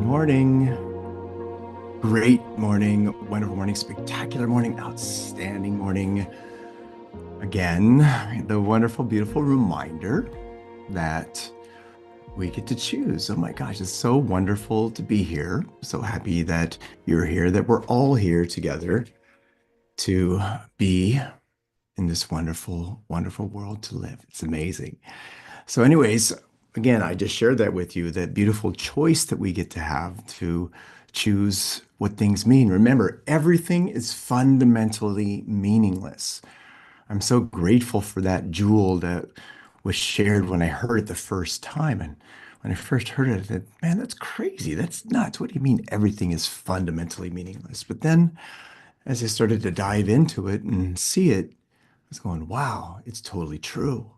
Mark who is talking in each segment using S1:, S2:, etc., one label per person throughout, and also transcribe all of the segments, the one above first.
S1: Morning, great morning, wonderful morning, spectacular morning, outstanding morning. Again, the wonderful, beautiful reminder that we get to choose. Oh my gosh, it's so wonderful to be here. So happy that you're here, that we're all here together to be in this wonderful, wonderful world to live. It's amazing. So, anyways, again, I just shared that with you, that beautiful choice that we get to have to choose what things mean. Remember, everything is fundamentally meaningless. I'm so grateful for that jewel that was shared when I heard it the first time. And when I first heard it, I said, man, that's crazy. That's nuts. What do you mean everything is fundamentally meaningless? But then as I started to dive into it and see it, I was going, wow, it's totally true.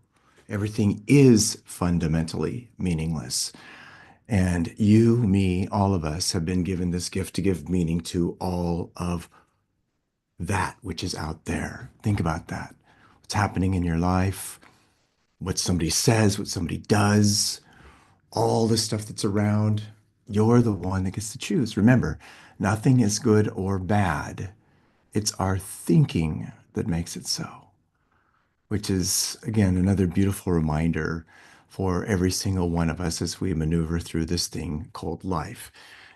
S1: Everything is fundamentally meaningless. And you, me, all of us have been given this gift to give meaning to all of that which is out there. Think about that. What's happening in your life, what somebody says, what somebody does, all the stuff that's around. You're the one that gets to choose. Remember, nothing is good or bad. It's our thinking that makes it so, which is, again, another beautiful reminder for every single one of us as we maneuver through this thing called life.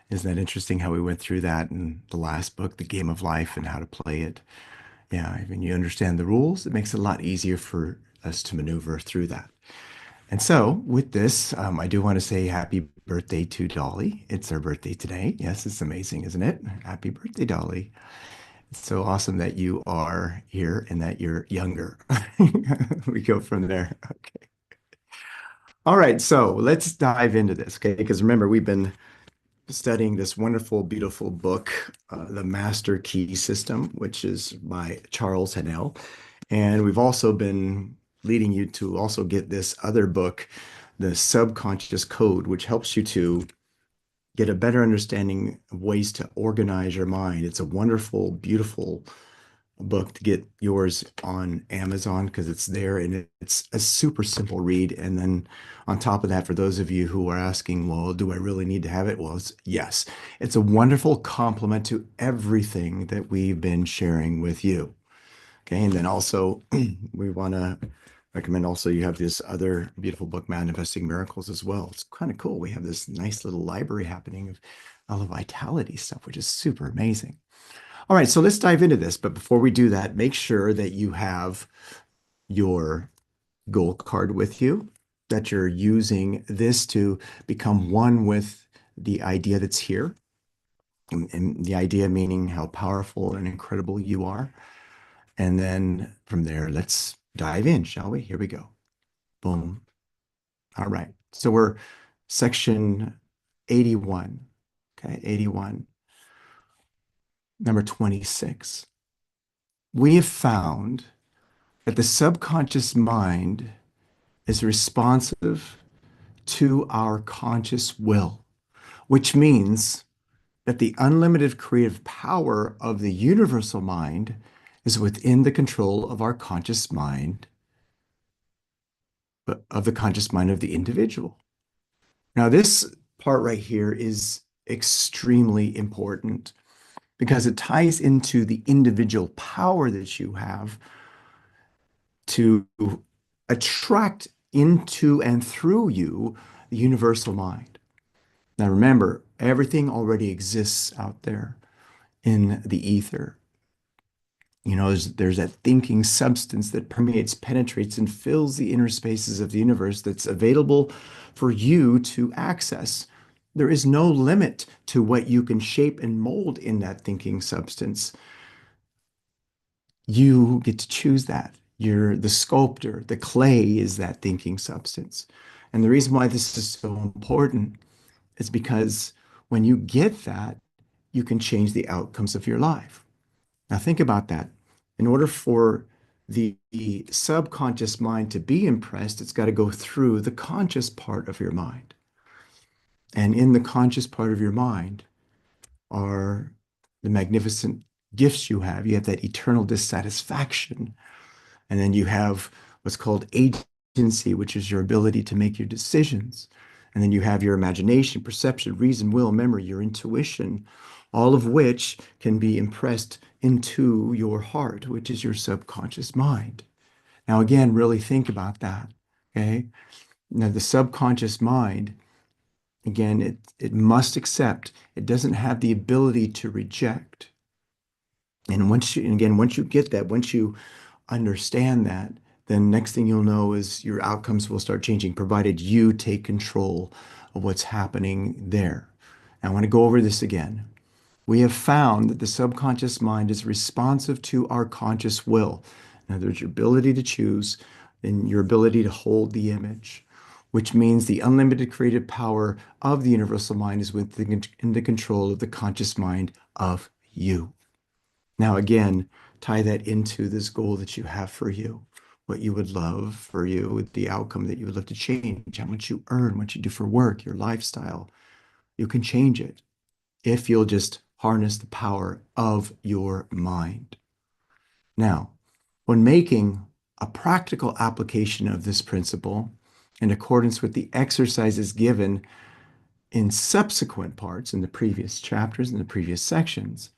S1: Isn't that interesting how we went through that in the last book, The Game of Life, and how to play it? Yeah, when you understand the rules, it makes it a lot easier for us to maneuver through that. And so, with this, I do want to say happy birthday to Dolly. It's her birthday today. Yes, it's amazing, isn't it? Happy birthday, Dolly. It's so awesome that you are here and that you're younger. We go from there. Okay. All right, so let's dive into this, okay? Because remember, we've been studying this wonderful, beautiful book, The Master Key System, which is by Charles Haanel. And we've also been leading you to also get this other book, The Subconscious Code, which helps you to get a better understanding of ways to organize your mind. It's a wonderful, beautiful book to get yours on Amazon because it's there and it's a super simple read. And then on top of that, for those of you who are asking, well, do I really need to have it? Well, yes, it's a wonderful complement to everything that we've been sharing with you. Okay. And then also, we want to recommend also you have this other beautiful book, Manifesting Miracles, as well. It's kind of cool. We have this nice little library happening of all the vitality stuff, which is super amazing. All right, so let's dive into this. But before we do that, make sure that you have your goal card with you, that you're using this to become one with the idea that's here. And the idea meaning how powerful and incredible you are. And then from there, let's dive in, shall we? Here we go. Boom. All right. So we're section 81. Okay, 81, number 26. We have found that the subconscious mind is responsive to our conscious will, which means that the unlimited creative power of the universal mind is within the control of our conscious mind, but of the conscious mind of the individual. Now, this part right here is extremely important because it ties into the individual power that you have to attract into and through you the universal mind. Now remember, everything already exists out there in the ether. You know, there's that thinking substance that permeates, penetrates, and fills the inner spaces of the universe that's available for you to access. There is no limit to what you can shape and mold in that thinking substance. You get to choose that. You're the sculptor. The clay is that thinking substance. And the reason why this is so important is because when you get that, you can change the outcomes of your life. Now, think about that. In order for the subconscious mind to be impressed, it's got to go through the conscious part of your mind. And in the conscious part of your mind are the magnificent gifts you have. You have that eternal dissatisfaction. And then you have what's called agency, which is your ability to make your decisions. And then you have your imagination, perception, reason, will, memory, your intuition, all of which can be impressed into your heart, which is your subconscious mind. Now, again, really think about that. Okay. Now, the subconscious mind, again, it must accept. It doesn't have the ability to reject. And once you get that, once you understand that, then next thing you'll know is your outcomes will start changing, provided you take control of what's happening there. Now, I want to go over this again. We have found that the subconscious mind is responsive to our conscious will. In other words, your ability to choose and your ability to hold the image, which means the unlimited creative power of the universal mind is in the control of the conscious mind of you. Now, again, tie that into this goal that you have for you, what you would love for you, the outcome that you would love to change, how much you earn, what you do for work, your lifestyle. You can change it if you'll just harness the power of your mind. Now, when making a practical application of this principle in accordance with the exercises given in subsequent parts in the previous chapters and the previous sections,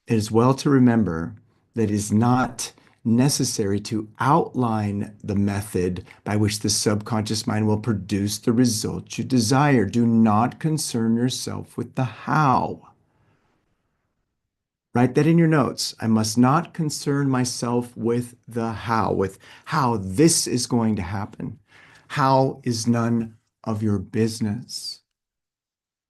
S1: it is well to remember that it is not necessary to outline the method by which the subconscious mind will produce the results you desire. Do not concern yourself with the how. Write that in your notes. I must not concern myself with the how, with how this is going to happen. How is none of your business.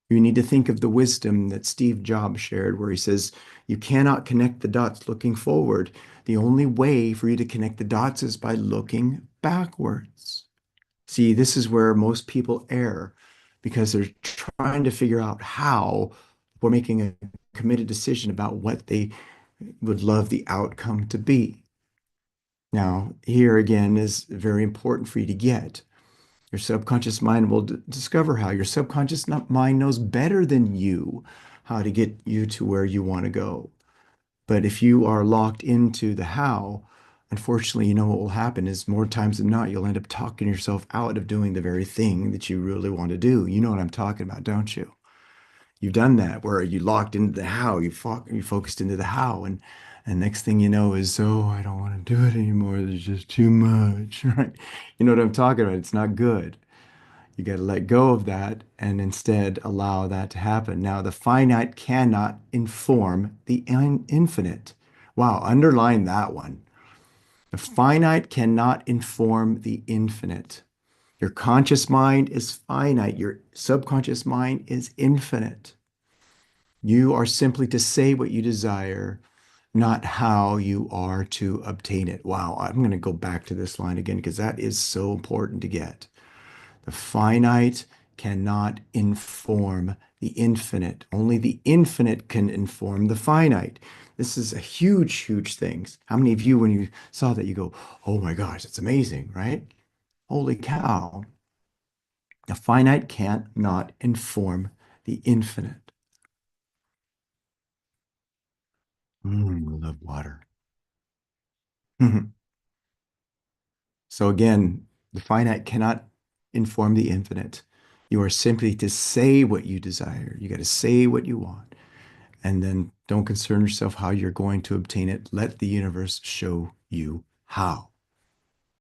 S1: You need to think of the wisdom that Steve Jobs shared, where he says, you cannot connect the dots looking forward. The only way for you to connect the dots is by looking backwards. See, this is where most people err because they're trying to figure out how we're making a committed decision about what they would love the outcome to be. Now, here again is very important for you to get. Your subconscious mind will discover how. Your subconscious mind knows better than you how to get you to where you want to go. But if you are locked into the how, unfortunately, you know what will happen is more times than not, you'll end up talking yourself out of doing the very thing that you really want to do. You know what I'm talking about, don't you? You've done that where you locked into the how, you focused into the how, and next thing you know is, oh, I don't want to do it anymore. There's just too much, right? You know what I'm talking about? It's not good. You got to let go of that and instead allow that to happen. Now, the finite cannot inform the infinite. Wow, underline that one. The finite cannot inform the infinite. Your conscious mind is finite. Your subconscious mind is infinite. You are simply to say what you desire, not how you are to obtain it. Wow, I'm going to go back to this line again because that is so important to get. The finite cannot inform the infinite. Only the infinite can inform the finite. This is a huge, huge thing. How many of you, when you saw that, you go, oh my gosh, it's amazing, right? Holy cow. The finite can't not inform the infinite. I love water. So again, the finite cannot inform the infinite. You are simply to say what you desire. You got to say what you want. And then don't concern yourself how you're going to obtain it. Let the universe show you how.